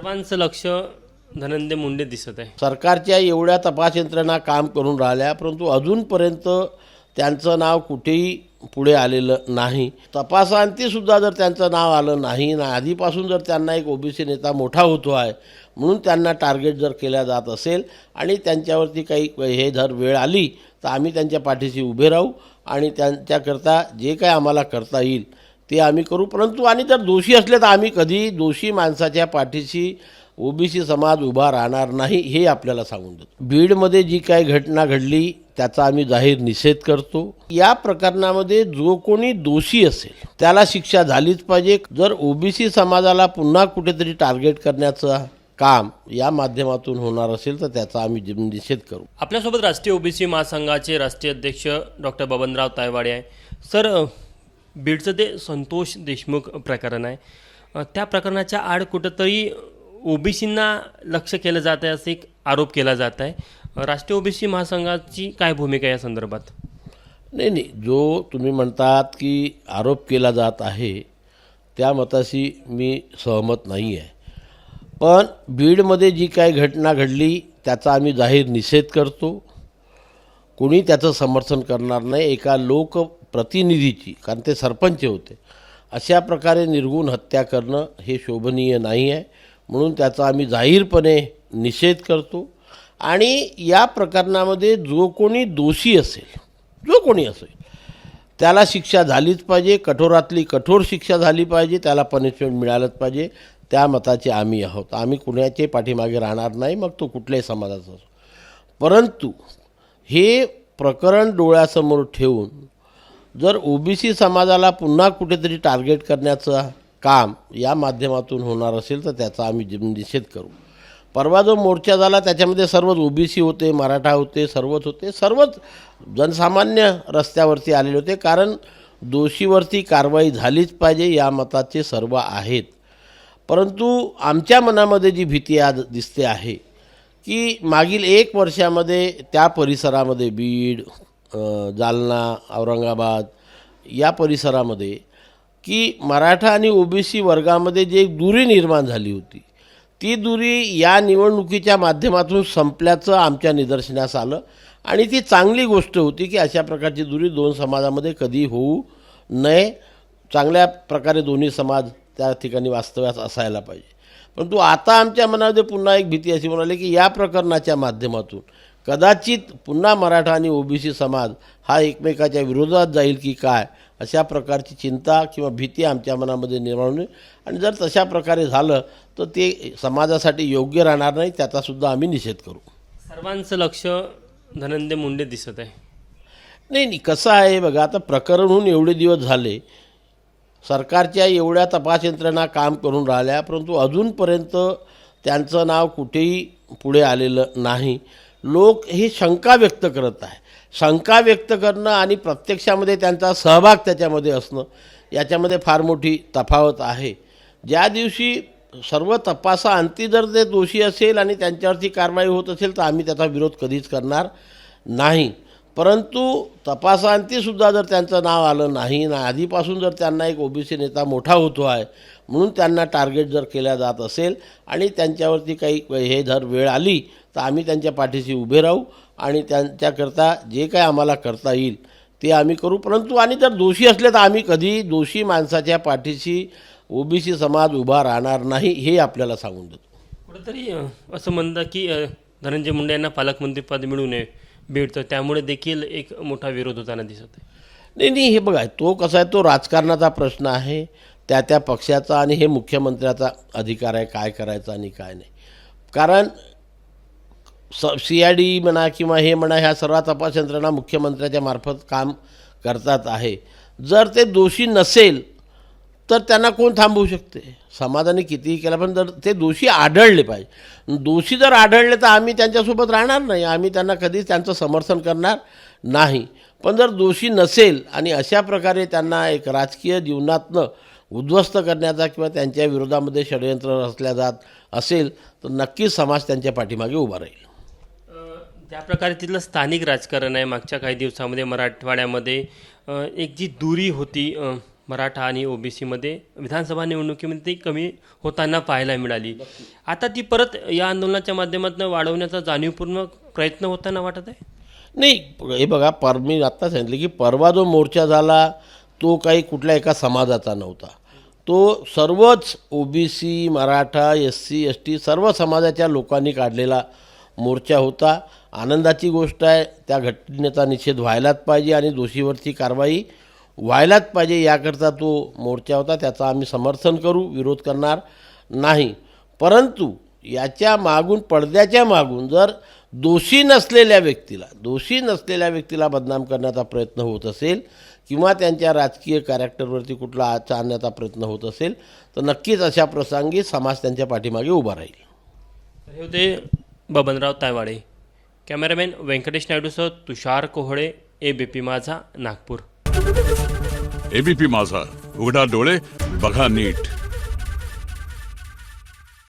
सर्वांचं लक्ष धनंजय मुंडे दिसत आहे. सरकारच्या एवढ्या तपास यंत्रणा काम करून राहिल्या, परंतु अजूनपर्यंत त्यांचं नाव कुठेही पुढे आलेलं नाही. तपासांतीसुद्धा जर त्यांचं नाव आलं नाही ना, आधीपासून जर त्यांना एक ओबीसी नेता मोठा होतो आहे म्हणून त्यांना टार्गेट जर केल्या जात असेल आणि त्यांच्यावरती काही हे जर वेळ आली तर आम्ही त्यांच्या पाठीशी उभे राहू आणि त्यांच्याकरता जे काही आम्हाला करता येईल ते आम्ही करू. परंतु आणि जर दोषी असले तर आम्ही कधी दोषी माणसाच्या पाठीशी ओबीसी समाज उभा राहणार नाही हे आपल्याला सांगून देतो. बीडमध्ये जी काही घटना घडली त्याचा आम्ही जाहीर निषेध करतो. या प्रकरणामध्ये जो कोणी दोषी असेल त्याला शिक्षा झालीच पाहिजे. जर ओबीसी समाजाला पुन्हा कुठेतरी टार्गेट करण्याचं काम या माध्यमातून होणार असेल तर त्याचा आम्ही निषेध करू. आपल्यासोबत राष्ट्रीय ओबीसी महासंघाचे राष्ट्रीय अध्यक्ष डॉक्टर बबनराव तायवाडे आहे. सर, बीडचं ते संतोष देशमुख प्रकरण आहे, त्या प्रकरणाच्या आड कुठंतरी ओबीसींना लक्ष केलं जात आहे असे एक आरोप केला जात आहे. राष्ट्रीय ओबीसी महासंघाची काय भूमिका या संदर्भात? नाही, जो तुम्ही म्हणतात की आरोप केला जात आहे त्या मताशी मी सहमत नाही आहे. पण बीडमध्ये जी काही घटना घडली त्याचा आम्ही जाहीर निषेध करतो. कोणी त्याचं समर्थन करणार नाही. एका लोकप्रतिनिधीची, कारण ते सरपंच होते, अशा प्रकारे निर्गुण हत्या करणं हे शोभनीय नाही आहे. म्हणून त्याचा आम्ही जाहीरपणे निषेध करतो. आणि या प्रकरणामध्ये जो कोणी दोषी असेल, जो कोणी असेल त्याला शिक्षा झालीच पाहिजे. कठोरातली कठोर शिक्षा झाली पाहिजे. त्याला पनिशमेंट मिळालंच पाहिजे. त्या मताचे आम्ही आहोत. आम्ही कुणाचे पाठीमागे राहणार नाही, मग तो कुठल्याही समाजाचा असो. परंतु हे प्रकरण डोळ्यासमोर ठेवून जर ओबीसी समाजाला पुन्हा कुठेतरी टार्गेट करण्याचं काम या माध्यमातून होणार असेल तर त्याचा आम्ही निषेध करू. परवा जो मोर्चा झाला त्याच्यामध्ये सर्वच ओबीसी होते, मराठा होते, सर्वच होते. सर्वच जनसामान्य रस्त्यावरती आलेले होते. कारण दोषीवरती कारवाई झालीच पाहिजे या मताचे सर्व आहेत. परंतु आमच्या मनामध्ये जी भीती आज दिसते आहे की मागील 1 वर्षामध्ये त्या परिसरामध्ये बीड, जालना, औरंगाबाद या परिसरामध्ये की मराठा आणि ओबीसी वर्गामध्ये जे एक दुरी निर्माण झाली होती, ती दुरी या निवडणुकीच्या माध्यमातून संपल्याचं आमच्या निदर्शनास आलं. आणि ती चांगली गोष्ट होती की अशा प्रकारची दुरी दोन समाजामध्ये कधी होऊ नये. चांगल्या प्रकारे दोन्ही समाज त्या ठिकाणी वास्तव्यास असायला पाहिजे. परंतु आता आमच्या मनामध्ये पुन्हा एक भीती अशी म्हणाली की या प्रकरणाच्या माध्यमातून कदाचित पुन्हा मराठा आणि ओबीसी समाज हा एकमेकाच्या विरोधात जाईल की काय, अशा प्रकारची चिंता किंवा भीती आमच्या मनामध्ये निर्माण होईल. आणि जर तशा प्रकारे झालं तर ते समाजासाठी योग्य राहणार नाही. त्याचासुद्धा आम्ही निषेध करू. सर्वांचं लक्ष धनंजय मुंडे दिसत आहे. नाही, कसं आहे बघा, आता प्रकरण होऊन एवढे दिवस झाले, सरकारच्या एवढ्या तपास यंत्रणा काम करून राहिल्या, परंतु अजूनपर्यंत त्यांचं नाव कुठेही पुढे आलेलं नाही. लोक ही शंका व्यक्त करत आहे. शंका व्यक्त करणं आणि प्रत्यक्षामध्ये त्यांचा सहभाग त्याच्यामध्ये असणं याच्यामध्ये फार मोठी तफावत आहे. ज्या दिवशी सर्व तपासाअंती जर ते दोषी असेल आणि त्यांच्यावरती कारवाई होत असेल तर आम्ही त्याचा विरोध कधीच करणार नाही. परंतु तपासाअंतीसुद्धा जर त्यांचं नाव आलं नाही ना, आधीपासून जर त्यांना एक ओबीसी नेता मोठा होतो आहे म्हणून त्यांना टार्गेट जर केल्या जात असेल आणि त्यांच्यावरती काही हे जर वेळ आली तर आम्ही त्यांच्या पाठीशी उभे राहू आणि त्यांच्याकरता जे काही आम्हाला करता येईल ते आम्ही करू. परंतु आणि जर दोषी असले तर आम्ही कधी दोषी माणसाच्या पाठीशी ओबीसी समाज उभा राहणार नाही हे आपल्याला सांगून देतो. कुठंतरी असं म्हणतं की धनंजय मुंडे यांना पालकमंत्रीपद मिळू नये बीड, तर त्यामुळे देखील एक मोठा विरोध होताना दिसत आहे. नाही, हे बघा, तो कसा आहे, तो राजकारणाचा प्रश्न आहे, त्या पक्षाचा, आणि हे मुख्यमंत्र्याचा अधिकार आहे काय करायचं आणि काय नाही. कारण CID म्हणा किंवा हे म्हणा, ह्या सर्व तपास यंत्रणा मुख्यमंत्र्याच्या मार्फत काम करतात आहे. जर ते दोषी नसेल तर त्यांना कोण थांबवू शकते? समाजाने कितीही केलं, पण जर ते दोषी आढळले पाहिजे. दोषी जर आढळले तर आम्ही त्यांच्यासोबत राहणार नाही, आम्ही त्यांना कधीच त्यांचं समर्थन करणार नाही. पण जर दोषी नसेल आणि अशा प्रकारे त्यांना एक राजकीय जीवनातनं उद्ध्वस्त करण्याचा किंवा त्यांच्या विरोधामध्ये षडयंत्र रचल्या जात असेल तर नक्कीच समाज त्यांच्या पाठीमागे उभा राहील. ज्या प्रकारे तिथलं स्थानिक राजकारण आहे, मागच्या काही दिवसामध्ये मराठवाड्यामध्ये एक जी दुरी होती मराठा आणि ओबीसीमध्ये विधानसभा निवडणुकीमध्ये ती कमी होताना पाहायला मिळाली. आता ती परत या आंदोलनाच्या माध्यमातून वाढवण्याचा जाणीवपूर्वक प्रयत्न होताना वाटत आहे. नाही, हे बघा, मी आत्ता सांगितलं की परवा जो मोर्चा झाला तो काही कुठल्या एका समाजाचा नव्हता. तो सर्वच ओबीसी, मराठा, SC ST सर्व समाजाच्या लोकांनी काढलेला मोर्चा होता. आनंदाची गोष्ट आहे, त्या घटनेचा निषेध व्हायलाच पाहिजे आणि दोषीवरची कारवाई व्हायलाच पाहिजे, याकरता तो मोर्चा होता. त्याचा आम्ही समर्थन करू, विरोध करणार नाही. परंतु याच्या मागून, पडद्याच्या मागून जर दोषी नसलेल्या व्यक्तीला बदनाम करण्याचा प्रयत्न होत असेल किंवा त्यांच्या राजकीय कॅरेक्टरवरती कुठला आच आणण्याचा प्रयत्न होत असेल तर नक्कीच अशा प्रसंगी समाज त्यांच्या पाठीमागे उभा राहील. हे होते बबनराव तायवाडे. कॅमेरामॅन व्यंकटेश नायडूसह तुषार कोहळे, ABP माझा, नागपूर. ABP माझा, उघडा डोळे बघा नीट.